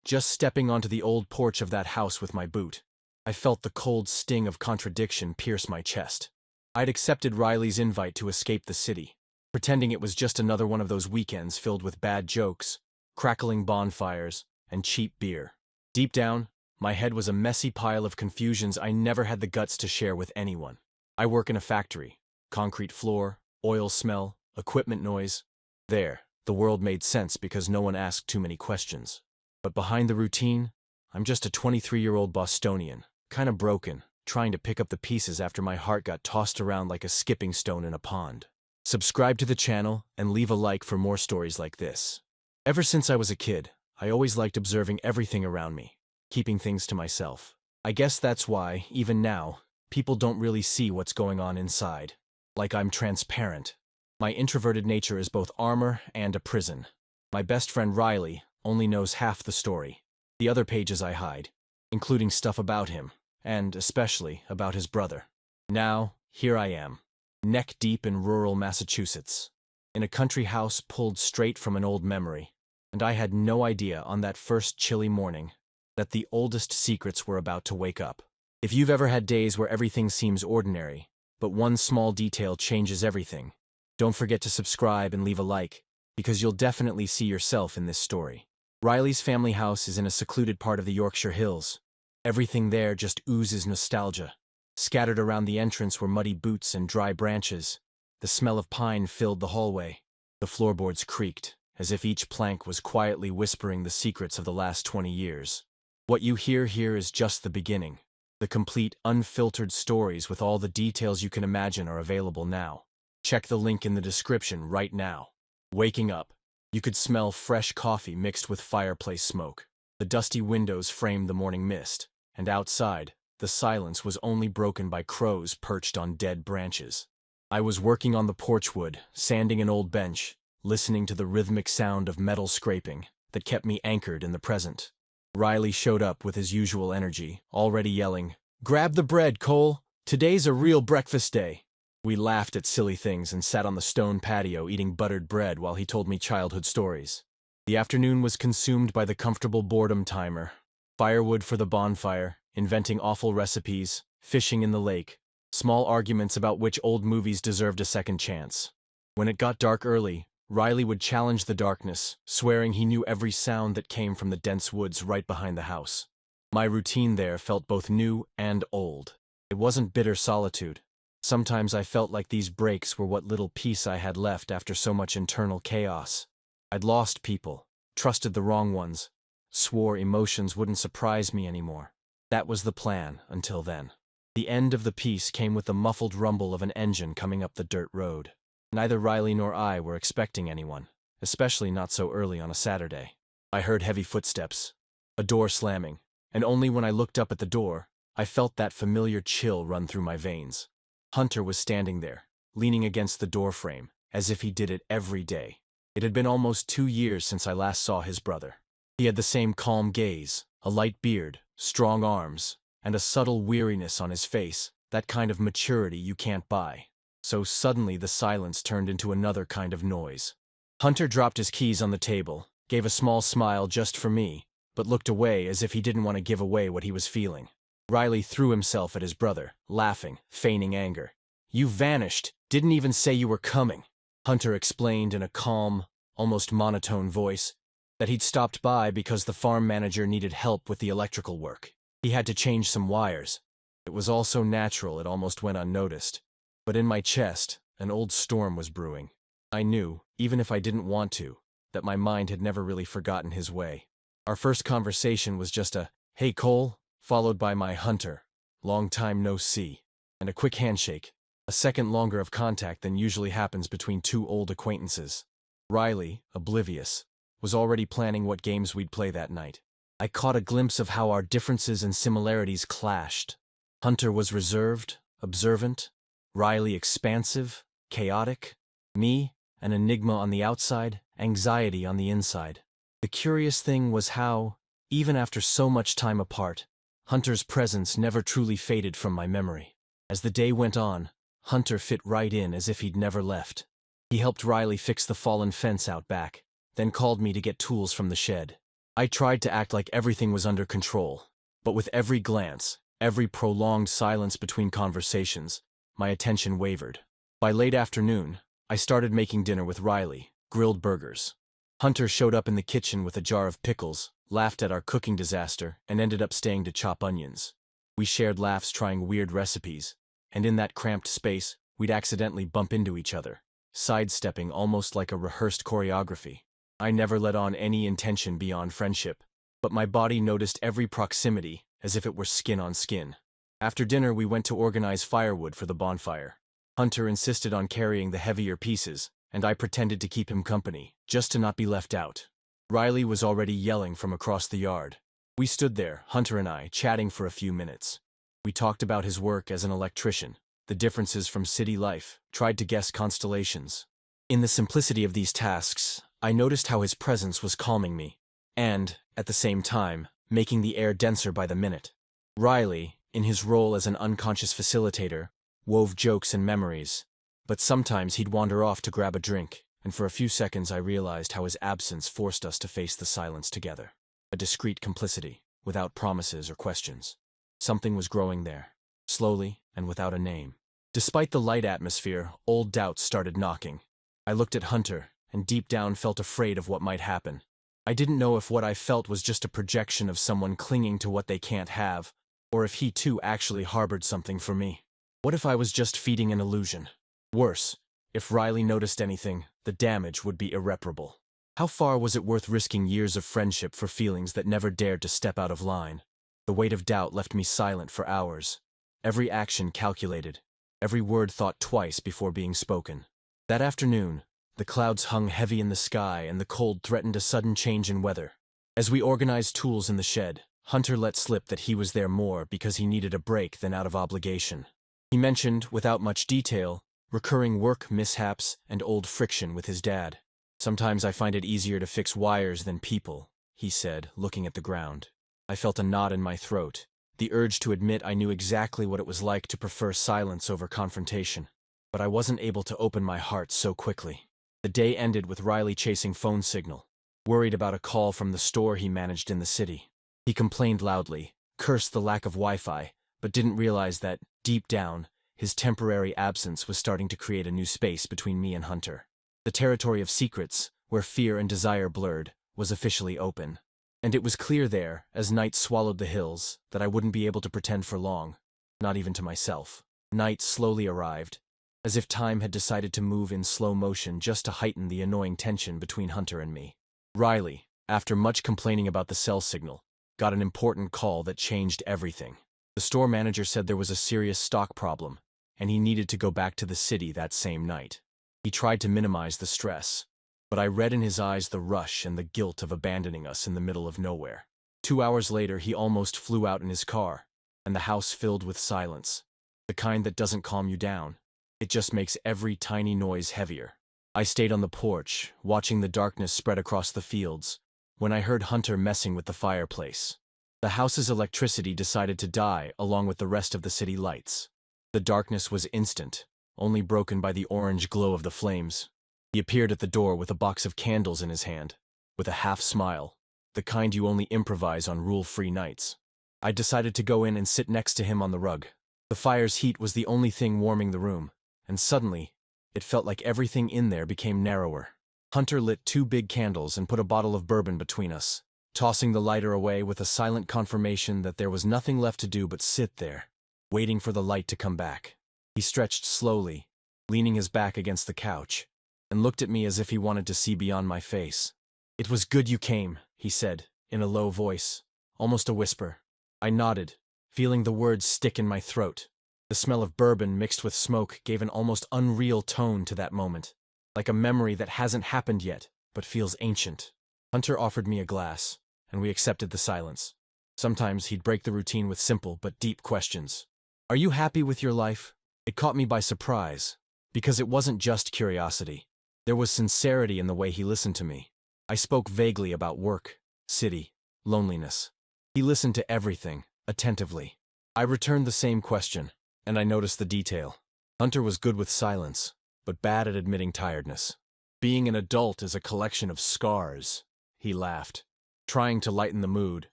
just stepping onto the old porch of that house with my boot. I felt the cold sting of contradiction pierce my chest. I'd accepted Riley's invite to escape the city, pretending it was just another one of those weekends filled with bad jokes, crackling bonfires, and cheap beer. Deep down, my head was a messy pile of confusions I never had the guts to share with anyone. I work in a factory. Concrete floor, oil smell, equipment noise. There, the world made sense because no one asked too many questions. But behind the routine, I'm just a 23-year-old Bostonian, kinda broken, trying to pick up the pieces after my heart got tossed around like a skipping stone in a pond. Subscribe to the channel and leave a like for more stories like this. Ever since I was a kid, I always liked observing everything around me, keeping things to myself. I guess that's why, even now, people don't really see what's going on inside. Like I'm transparent. My introverted nature is both armor and a prison. My best friend Riley only knows half the story. The other pages I hide, including stuff about him, and especially about his brother. Now, here I am, neck deep in rural Massachusetts, in a country house pulled straight from an old memory, and I had no idea on that first chilly morning that the oldest secrets were about to wake up. If you've ever had days where everything seems ordinary, but one small detail changes everything, don't forget to subscribe and leave a like, because you'll definitely see yourself in this story. Riley's family house is in a secluded part of the Yorkshire Hills. Everything there just oozes nostalgia. Scattered around the entrance were muddy boots and dry branches. The smell of pine filled the hallway. The floorboards creaked, as if each plank was quietly whispering the secrets of the last 20 years. What you hear here is just the beginning. The complete, unfiltered stories with all the details you can imagine are available now. Check the link in the description right now. Waking up, you could smell fresh coffee mixed with fireplace smoke. The dusty windows framed the morning mist, and outside, the silence was only broken by crows perched on dead branches. I was working on the porch wood, sanding an old bench, listening to the rhythmic sound of metal scraping that kept me anchored in the present. Riley showed up with his usual energy, already yelling, "Grab the bread, Cole! Today's a real breakfast day!" We laughed at silly things and sat on the stone patio eating buttered bread while he told me childhood stories. The afternoon was consumed by the comfortable boredom timer. Firewood for the bonfire, inventing awful recipes, fishing in the lake, small arguments about which old movies deserved a second chance. When it got dark early, Riley would challenge the darkness, swearing he knew every sound that came from the dense woods right behind the house. My routine there felt both new and old. It wasn't bitter solitude. Sometimes I felt like these breaks were what little peace I had left after so much internal chaos. I'd lost people, trusted the wrong ones, swore emotions wouldn't surprise me anymore. That was the plan until then. The end of the peace came with the muffled rumble of an engine coming up the dirt road. Neither Riley nor I were expecting anyone, especially not so early on a Saturday. I heard heavy footsteps, a door slamming, and only when I looked up at the door, I felt that familiar chill run through my veins. Hunter was standing there, leaning against the doorframe, as if he did it every day. It had been almost 2 years since I last saw his brother. He had the same calm gaze, a light beard, strong arms, and a subtle weariness on his face, that kind of maturity you can't buy. So suddenly the silence turned into another kind of noise. Hunter dropped his keys on the table, gave a small smile just for me, but looked away as if he didn't want to give away what he was feeling. Riley threw himself at his brother, laughing, feigning anger. "You vanished, didn't even say you were coming." Hunter explained in a calm, almost monotone voice that he'd stopped by because the farm manager needed help with the electrical work. He had to change some wires. It was all so natural it almost went unnoticed. But in my chest, an old storm was brewing. I knew, even if I didn't want to, that my mind had never really forgotten his way. Our first conversation was just a, "Hey Cole," followed by my "Hunter, long time no see," and a quick handshake, a second longer of contact than usually happens between two old acquaintances. Riley, oblivious, was already planning what games we'd play that night. I caught a glimpse of how our differences and similarities clashed. Hunter was reserved, observant, Riley expansive, chaotic, me, an enigma on the outside, anxiety on the inside. The curious thing was how, even after so much time apart, Hunter's presence never truly faded from my memory. As the day went on, Hunter fit right in as if he'd never left. He helped Riley fix the fallen fence out back, then called me to get tools from the shed. I tried to act like everything was under control, but with every glance, every prolonged silence between conversations, my attention wavered. By late afternoon, I started making dinner with Riley, grilled burgers. Hunter showed up in the kitchen with a jar of pickles, laughed at our cooking disaster, and ended up staying to chop onions. We shared laughs trying weird recipes, and in that cramped space, we'd accidentally bump into each other, sidestepping almost like a rehearsed choreography. I never let on any intention beyond friendship, but my body noticed every proximity as if it were skin on skin. After dinner, we went to organize firewood for the bonfire. Hunter insisted on carrying the heavier pieces, and I pretended to keep him company, just to not be left out. Riley was already yelling from across the yard. We stood there, Hunter and I, chatting for a few minutes. We talked about his work as an electrician, the differences from city life, tried to guess constellations. In the simplicity of these tasks, I noticed how his presence was calming me, and, at the same time, making the air denser by the minute. Riley, in his role as an unconscious facilitator, wove jokes and memories, but sometimes he'd wander off to grab a drink, and for a few seconds I realized how his absence forced us to face the silence together. A discreet complicity, without promises or questions. Something was growing there, slowly and without a name. Despite the light atmosphere, old doubts started knocking. I looked at Hunter, and deep down felt afraid of what might happen. I didn't know if what I felt was just a projection of someone clinging to what they can't have, or if he too actually harbored something for me. What if I was just feeding an illusion? Worse, if Riley noticed anything, the damage would be irreparable. How far was it worth risking years of friendship for feelings that never dared to step out of line? The weight of doubt left me silent for hours. Every action calculated, every word thought twice before being spoken. That afternoon, the clouds hung heavy in the sky and the cold threatened a sudden change in weather. As we organized tools in the shed, Hunter let slip that he was there more because he needed a break than out of obligation. He mentioned, without much detail, recurring work mishaps and old friction with his dad. "Sometimes I find it easier to fix wires than people," he said, looking at the ground. I felt a knot in my throat, the urge to admit I knew exactly what it was like to prefer silence over confrontation. But I wasn't able to open my heart so quickly. The day ended with Riley chasing phone signal, worried about a call from the store he managed in the city. He complained loudly, cursed the lack of Wi-Fi, but didn't realize that, deep down, his temporary absence was starting to create a new space between me and Hunter. The territory of secrets, where fear and desire blurred, was officially open. And it was clear there, as night swallowed the hills, that I wouldn't be able to pretend for long, not even to myself. Night slowly arrived, as if time had decided to move in slow motion just to heighten the annoying tension between Hunter and me. Riley, after much complaining about the cell signal, got an important call that changed everything. The store manager said there was a serious stock problem, and he needed to go back to the city that same night. He tried to minimize the stress, but I read in his eyes the rush and the guilt of abandoning us in the middle of nowhere. 2 hours later, he almost flew out in his car, and the house filled with silence, the kind that doesn't calm you down. It just makes every tiny noise heavier. I stayed on the porch, watching the darkness spread across the fields, when I heard Hunter messing with the fireplace. The house's electricity decided to die along with the rest of the city lights. The darkness was instant, only broken by the orange glow of the flames. He appeared at the door with a box of candles in his hand, with a half smile, the kind you only improvise on rule-free nights. I decided to go in and sit next to him on the rug. The fire's heat was the only thing warming the room, and suddenly, it felt like everything in there became narrower. Hunter lit 2 big candles and put a bottle of bourbon between us, tossing the lighter away with a silent confirmation that there was nothing left to do but sit there, waiting for the light to come back. He stretched slowly, leaning his back against the couch, and looked at me as if he wanted to see beyond my face. "It was good you came," he said, in a low voice, almost a whisper. I nodded, feeling the words stick in my throat. The smell of bourbon mixed with smoke gave an almost unreal tone to that moment, like a memory that hasn't happened yet, but feels ancient. Hunter offered me a glass, and we accepted the silence. Sometimes he'd break the routine with simple but deep questions. "Are you happy with your life?" It caught me by surprise, because it wasn't just curiosity. There was sincerity in the way he listened to me. I spoke vaguely about work, city, loneliness. He listened to everything, attentively. I returned the same question, and I noticed the detail. Hunter was good with silence, but bad at admitting tiredness. "Being an adult is a collection of scars," he laughed. trying to lighten the mood,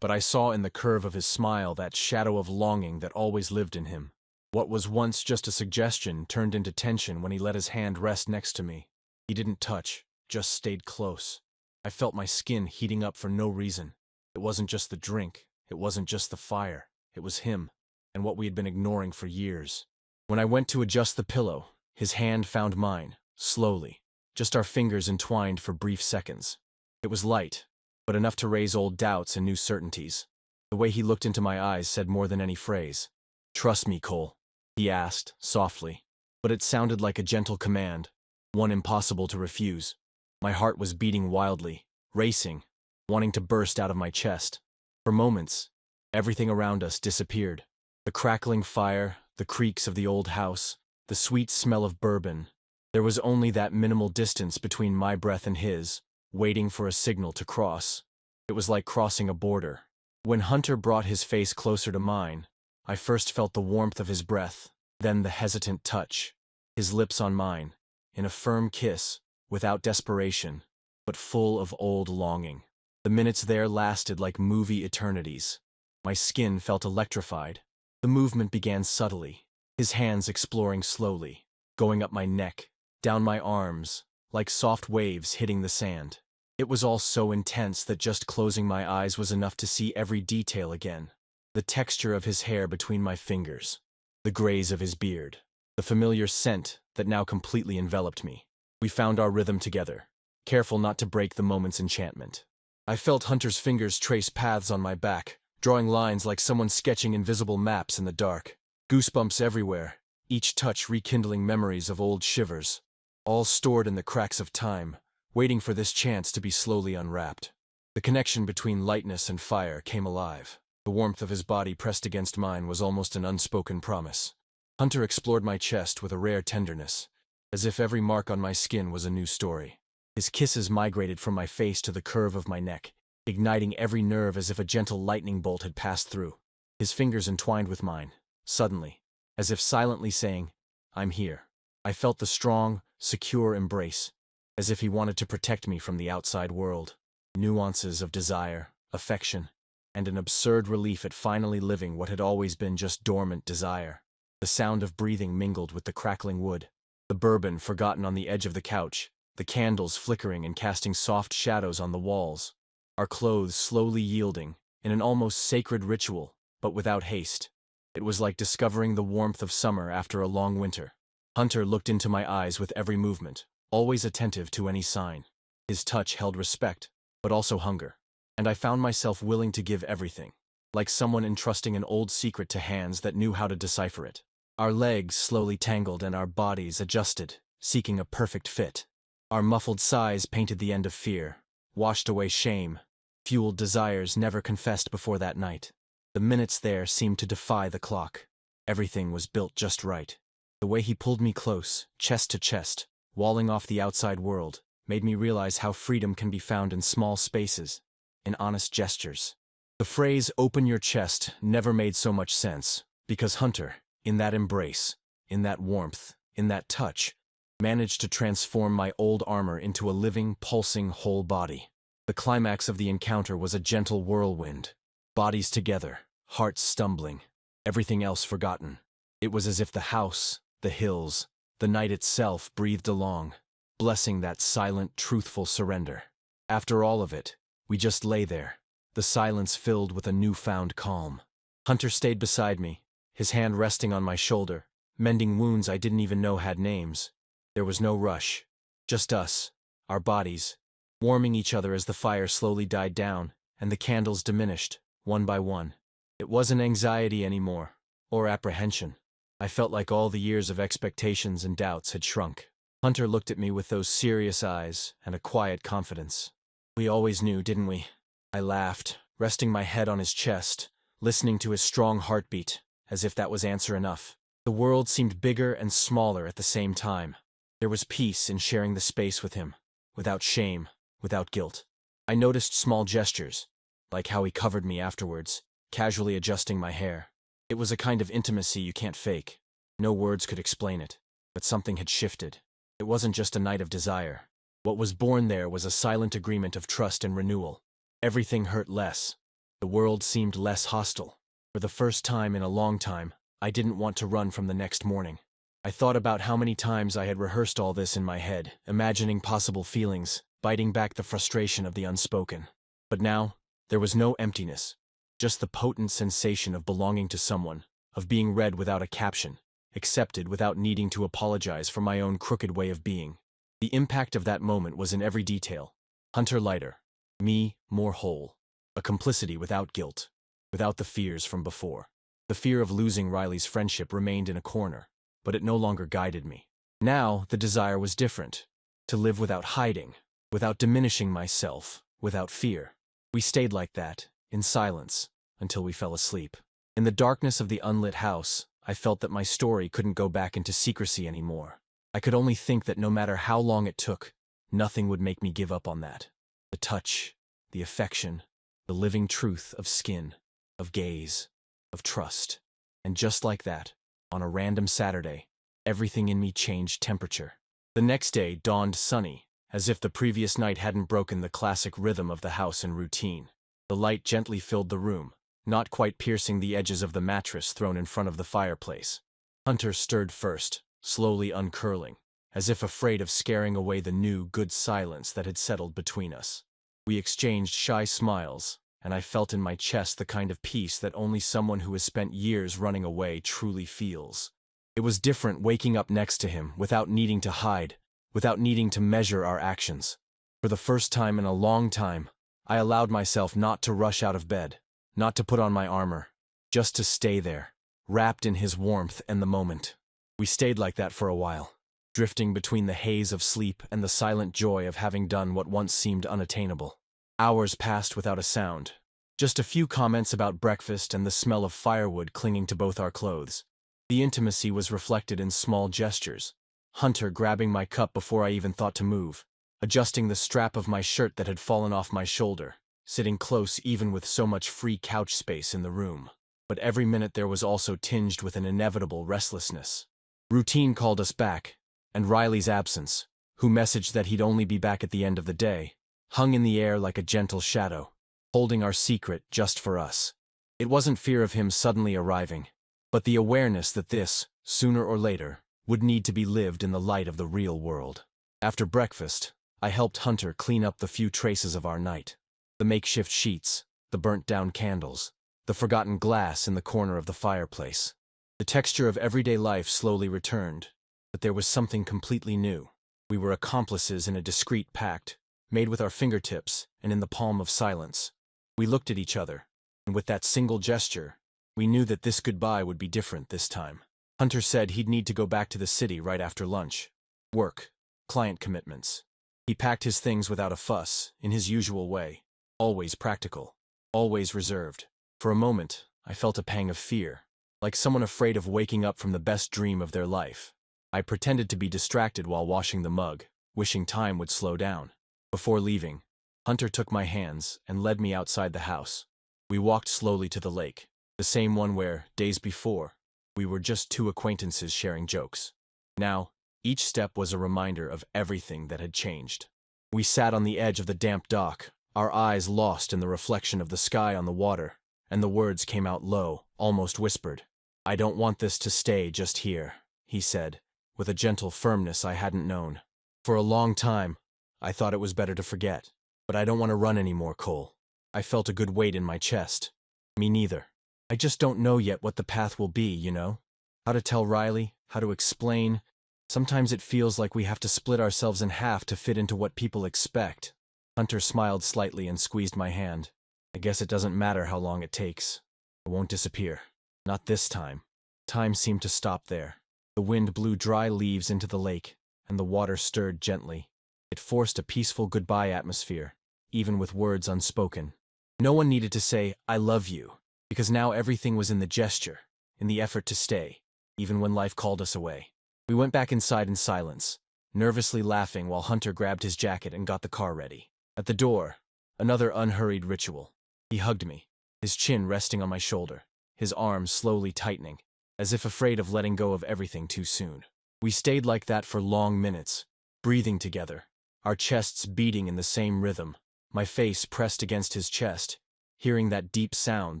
but I saw in the curve of his smile that shadow of longing that always lived in him. What was once just a suggestion turned into tension when he let his hand rest next to me. He didn't touch, just stayed close. I felt my skin heating up for no reason. It wasn't just the drink, it wasn't just the fire, it was him, and what we had been ignoring for years. When I went to adjust the pillow, his hand found mine, slowly, just our fingers entwined for brief seconds. It was light, but enough to raise old doubts and new certainties. The way he looked into my eyes said more than any phrase. "Trust me, Cole," he asked, softly, but it sounded like a gentle command, one impossible to refuse. My heart was beating wildly, racing, wanting to burst out of my chest. For moments, everything around us disappeared. The crackling fire, the creaks of the old house, the sweet smell of bourbon. There was only that minimal distance between my breath and his, waiting for a signal to cross. It was like crossing a border. When Hunter brought his face closer to mine, I first felt the warmth of his breath, then the hesitant touch, his lips on mine, in a firm kiss, without desperation, but full of old longing. The minutes there lasted like movie eternities. My skin felt electrified. The movement began subtly, his hands exploring slowly, going up my neck, down my arms, like soft waves hitting the sand. It was all so intense that just closing my eyes was enough to see every detail again. The texture of his hair between my fingers, the grays of his beard, the familiar scent that now completely enveloped me. We found our rhythm together, careful not to break the moment's enchantment. I felt Hunter's fingers trace paths on my back, drawing lines like someone sketching invisible maps in the dark. Goosebumps everywhere, each touch rekindling memories of old shivers, all stored in the cracks of time, waiting for this chance to be slowly unwrapped. The connection between lightness and fire came alive. The warmth of his body pressed against mine was almost an unspoken promise. Hunter explored my chest with a rare tenderness, as if every mark on my skin was a new story. His kisses migrated from my face to the curve of my neck, igniting every nerve as if a gentle lightning bolt had passed through. His fingers entwined with mine, suddenly, as if silently saying, "I'm here." I felt the strong, secure embrace, as if he wanted to protect me from the outside world. Nuances of desire, affection, and an absurd relief at finally living what had always been just dormant desire. The sound of breathing mingled with the crackling wood, the bourbon forgotten on the edge of the couch, the candles flickering and casting soft shadows on the walls, our clothes slowly yielding, in an almost sacred ritual, but without haste. It was like discovering the warmth of summer after a long winter. Hunter looked into my eyes with every movement, always attentive to any sign. His touch held respect, but also hunger, and I found myself willing to give everything, like someone entrusting an old secret to hands that knew how to decipher it. Our legs slowly tangled and our bodies adjusted, seeking a perfect fit. Our muffled sighs painted the end of fear, washed away shame, fueled desires never confessed before that night. The minutes there seemed to defy the clock. Everything was built just right. The way he pulled me close, chest to chest, walling off the outside world, made me realize how freedom can be found in small spaces, in honest gestures. The phrase, "open your chest," never made so much sense, because Hunter, in that embrace, in that warmth, in that touch, managed to transform my old armor into a living, pulsing whole body. The climax of the encounter was a gentle whirlwind. Bodies together, hearts stumbling, everything else forgotten. It was as if the house, the hills, the night itself breathed along, blessing that silent, truthful surrender. After all of it, we just lay there, the silence filled with a newfound calm. Hunter stayed beside me, his hand resting on my shoulder, mending wounds I didn't even know had names. There was no rush, just us, our bodies, warming each other as the fire slowly died down and the candles diminished, one by one. It wasn't anxiety anymore, or apprehension. I felt like all the years of expectations and doubts had shrunk. Hunter looked at me with those serious eyes and a quiet confidence. "We always knew, didn't we?" I laughed, resting my head on his chest, listening to his strong heartbeat, as if that was answer enough. The world seemed bigger and smaller at the same time. There was peace in sharing the space with him, without shame, without guilt. I noticed small gestures, like how he covered me afterwards, casually adjusting my hair. It was a kind of intimacy you can't fake. No words could explain it, but something had shifted. It wasn't just a night of desire. What was born there was a silent agreement of trust and renewal. Everything hurt less. The world seemed less hostile. For the first time in a long time, I didn't want to run from the next morning. I thought about how many times I had rehearsed all this in my head, imagining possible feelings, biting back the frustration of the unspoken. But now, there was no emptiness, just the potent sensation of belonging to someone, of being read without a caption, accepted without needing to apologize for my own crooked way of being. The impact of that moment was in every detail. Hunter lighter, me more whole, a complicity without guilt, without the fears from before. The fear of losing Riley's friendship remained in a corner, but it no longer guided me. Now, the desire was different, to live without hiding, without diminishing myself, without fear. We stayed like that, in silence, until we fell asleep. In the darkness of the unlit house, I felt that my story couldn't go back into secrecy anymore. I could only think that no matter how long it took, nothing would make me give up on that. The touch, the affection, the living truth of skin, of gaze, of trust. And just like that, on a random Saturday, everything in me changed temperature. The next day dawned sunny, as if the previous night hadn't broken the classic rhythm of the house and routine. The light gently filled the room, not quite piercing the edges of the mattress thrown in front of the fireplace. Hunter stirred first, slowly uncurling, as if afraid of scaring away the new, good silence that had settled between us. We exchanged shy smiles, and I felt in my chest the kind of peace that only someone who has spent years running away truly feels. It was different waking up next to him, without needing to hide, without needing to measure our actions. For the first time in a long time, I allowed myself not to rush out of bed, not to put on my armor, just to stay there, wrapped in his warmth and the moment. We stayed like that for a while, drifting between the haze of sleep and the silent joy of having done what once seemed unattainable. Hours passed without a sound, just a few comments about breakfast and the smell of firewood clinging to both our clothes. The intimacy was reflected in small gestures. Hunter grabbing my cup before I even thought to move, adjusting the strap of my shirt that had fallen off my shoulder, sitting close even with so much free couch space in the room. But every minute there was also tinged with an inevitable restlessness. Routine called us back, and Riley's absence, who messaged that he'd only be back at the end of the day, hung in the air like a gentle shadow, holding our secret just for us. It wasn't fear of him suddenly arriving, but the awareness that this, sooner or later, would need to be lived in the light of the real world. After breakfast, I helped Hunter clean up the few traces of our night. The makeshift sheets, the burnt-down candles, the forgotten glass in the corner of the fireplace. The texture of everyday life slowly returned, but there was something completely new. We were accomplices in a discreet pact, made with our fingertips and in the palm of silence. We looked at each other, and with that single gesture, we knew that this goodbye would be different this time. Hunter said he'd need to go back to the city right after lunch. Work, client commitments. He packed his things without a fuss, in his usual way, always practical, always reserved. For a moment, I felt a pang of fear, like someone afraid of waking up from the best dream of their life. I pretended to be distracted while washing the mug, wishing time would slow down. Before leaving, Hunter took my hands and led me outside the house. We walked slowly to the lake, the same one where, days before, we were just two acquaintances sharing jokes. Now, each step was a reminder of everything that had changed. We sat on the edge of the damp dock, our eyes lost in the reflection of the sky on the water, and the words came out low, almost whispered. "I don't want this to stay just here," he said, with a gentle firmness I hadn't known. For a long time, I thought it was better to forget. But I don't want to run anymore, Cole. I felt a good weight in my chest. Me neither. I just don't know yet what the path will be, you know? How to tell Riley, how to explain. Sometimes it feels like we have to split ourselves in half to fit into what people expect. Hunter smiled slightly and squeezed my hand. I guess it doesn't matter how long it takes. I won't disappear. Not this time. Time seemed to stop there. The wind blew dry leaves into the lake, and the water stirred gently. It forced a peaceful goodbye atmosphere, even with words unspoken. No one needed to say, "I love you," because now everything was in the gesture, in the effort to stay, even when life called us away. We went back inside in silence, nervously laughing while Hunter grabbed his jacket and got the car ready. At the door, another unhurried ritual. He hugged me, his chin resting on my shoulder, his arms slowly tightening, as if afraid of letting go of everything too soon. We stayed like that for long minutes, breathing together, our chests beating in the same rhythm, my face pressed against his chest, hearing that deep sound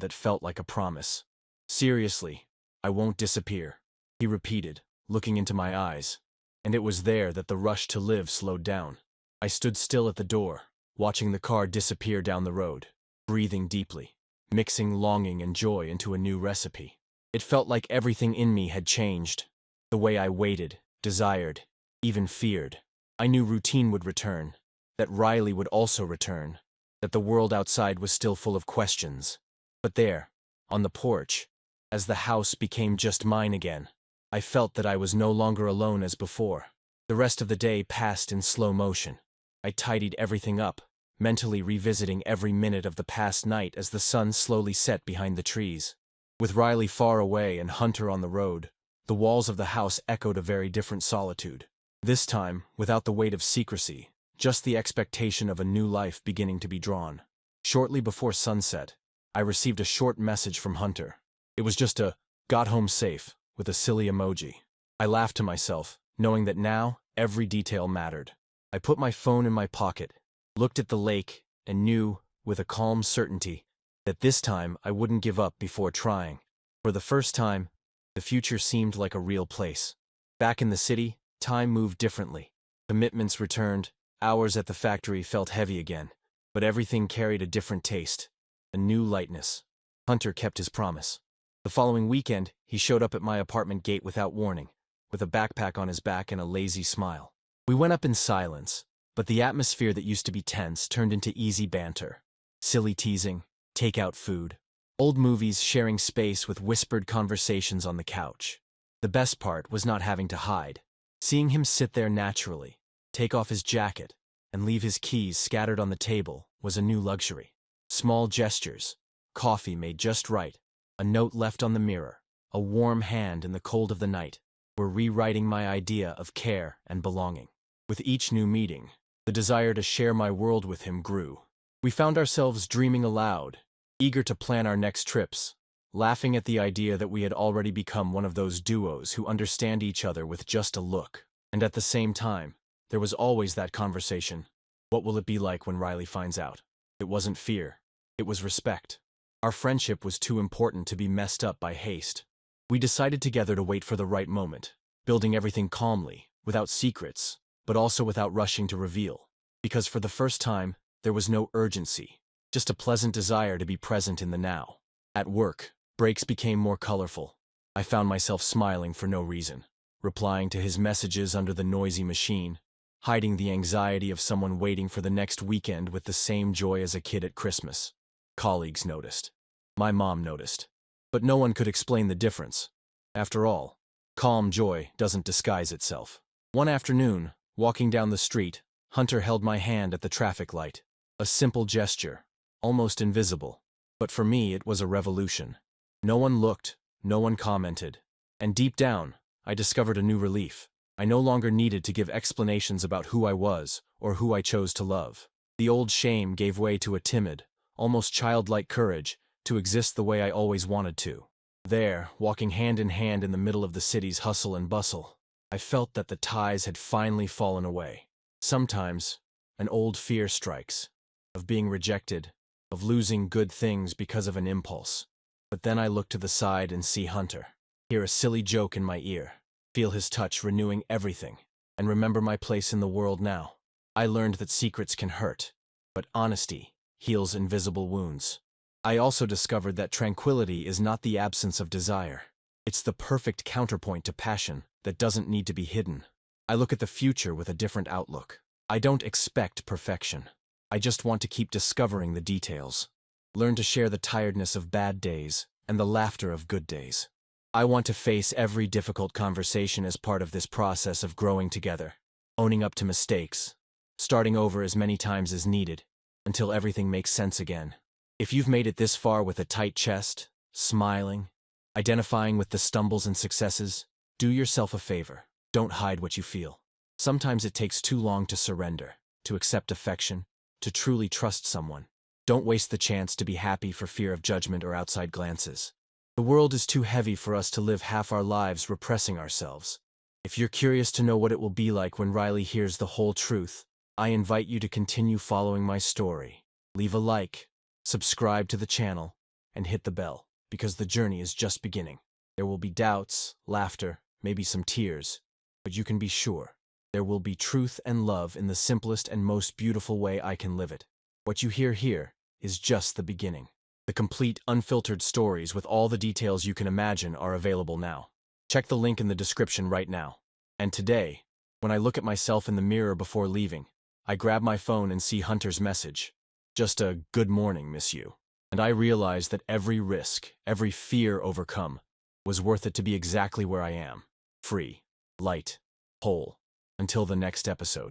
that felt like a promise. "Seriously, I won't disappear," he repeated, looking into my eyes. And it was there that the rush to live slowed down. I stood still at the door, watching the car disappear down the road, breathing deeply, mixing longing and joy into a new recipe. It felt like everything in me had changed. The way I waited, desired, even feared. I knew routine would return, that Riley would also return, that the world outside was still full of questions. But there, on the porch, as the house became just mine again, I felt that I was no longer alone as before. The rest of the day passed in slow motion. I tidied everything up, mentally revisiting every minute of the past night as the sun slowly set behind the trees. With Riley far away and Hunter on the road, the walls of the house echoed a very different solitude. This time, without the weight of secrecy, just the expectation of a new life beginning to be drawn. Shortly before sunset, I received a short message from Hunter. It was just a "got home safe" with a silly emoji. I laughed to myself, knowing that now every detail mattered. I put my phone in my pocket, looked at the lake, and knew, with a calm certainty, that this time I wouldn't give up before trying. For the first time, the future seemed like a real place. Back in the city, time moved differently. Commitments returned, hours at the factory felt heavy again, but everything carried a different taste, a new lightness. Hunter kept his promise. The following weekend, he showed up at my apartment gate without warning, with a backpack on his back and a lazy smile. We went up in silence, but the atmosphere that used to be tense turned into easy banter. Silly teasing, takeout food, old movies sharing space with whispered conversations on the couch. The best part was not having to hide. Seeing him sit there naturally, take off his jacket, and leave his keys scattered on the table was a new luxury. Small gestures, coffee made just right, a note left on the mirror, a warm hand in the cold of the night, were rewriting my idea of care and belonging. With each new meeting, the desire to share my world with him grew. We found ourselves dreaming aloud, eager to plan our next trips, laughing at the idea that we had already become one of those duos who understand each other with just a look. And at the same time, there was always that conversation. What will it be like when Riley finds out? It wasn't fear. It was respect. Our friendship was too important to be messed up by haste. We decided together to wait for the right moment, building everything calmly, without secrets, but also without rushing to reveal. Because for the first time, there was no urgency, just a pleasant desire to be present in the now. At work, breaks became more colorful. I found myself smiling for no reason, replying to his messages under the noisy machine, hiding the anxiety of someone waiting for the next weekend with the same joy as a kid at Christmas. Colleagues noticed. My mom noticed. But no one could explain the difference. After all, calm joy doesn't disguise itself. One afternoon, walking down the street, Hunter held my hand at the traffic light. A simple gesture, almost invisible. But for me, it was a revolution. No one looked, no one commented. And deep down, I discovered a new relief. I no longer needed to give explanations about who I was or who I chose to love. The old shame gave way to a timid, almost childlike courage to exist the way I always wanted to. There, walking hand in hand in the middle of the city's hustle and bustle, I felt that the ties had finally fallen away. Sometimes, an old fear strikes, of being rejected, of losing good things because of an impulse. But then I look to the side and see Hunter, hear a silly joke in my ear, feel his touch renewing everything, and remember my place in the world now. I learned that secrets can hurt, but honesty heals invisible wounds. I also discovered that tranquility is not the absence of desire. It's the perfect counterpoint to passion that doesn't need to be hidden. I look at the future with a different outlook. I don't expect perfection. I just want to keep discovering the details. Learn to share the tiredness of bad days and the laughter of good days. I want to face every difficult conversation as part of this process of growing together, owning up to mistakes, starting over as many times as needed, until everything makes sense again. If you've made it this far with a tight chest, smiling, identifying with the stumbles and successes, do yourself a favor. Don't hide what you feel. Sometimes it takes too long to surrender, to accept affection, to truly trust someone. Don't waste the chance to be happy for fear of judgment or outside glances. The world is too heavy for us to live half our lives repressing ourselves. If you're curious to know what it will be like when Riley hears the whole truth, I invite you to continue following my story. Leave a like, subscribe to the channel, and hit the bell, because the journey is just beginning. There will be doubts, laughter, maybe some tears, but you can be sure there will be truth and love in the simplest and most beautiful way I can live it. What you hear here is just the beginning. The complete, unfiltered stories with all the details you can imagine are available now. Check the link in the description right now. And today, when I look at myself in the mirror before leaving, I grab my phone and see Hunter's message. Just a "good morning, miss you." And I realize that every risk, every fear overcome, was worth it to be exactly where I am. Free, light, whole. Until the next episode.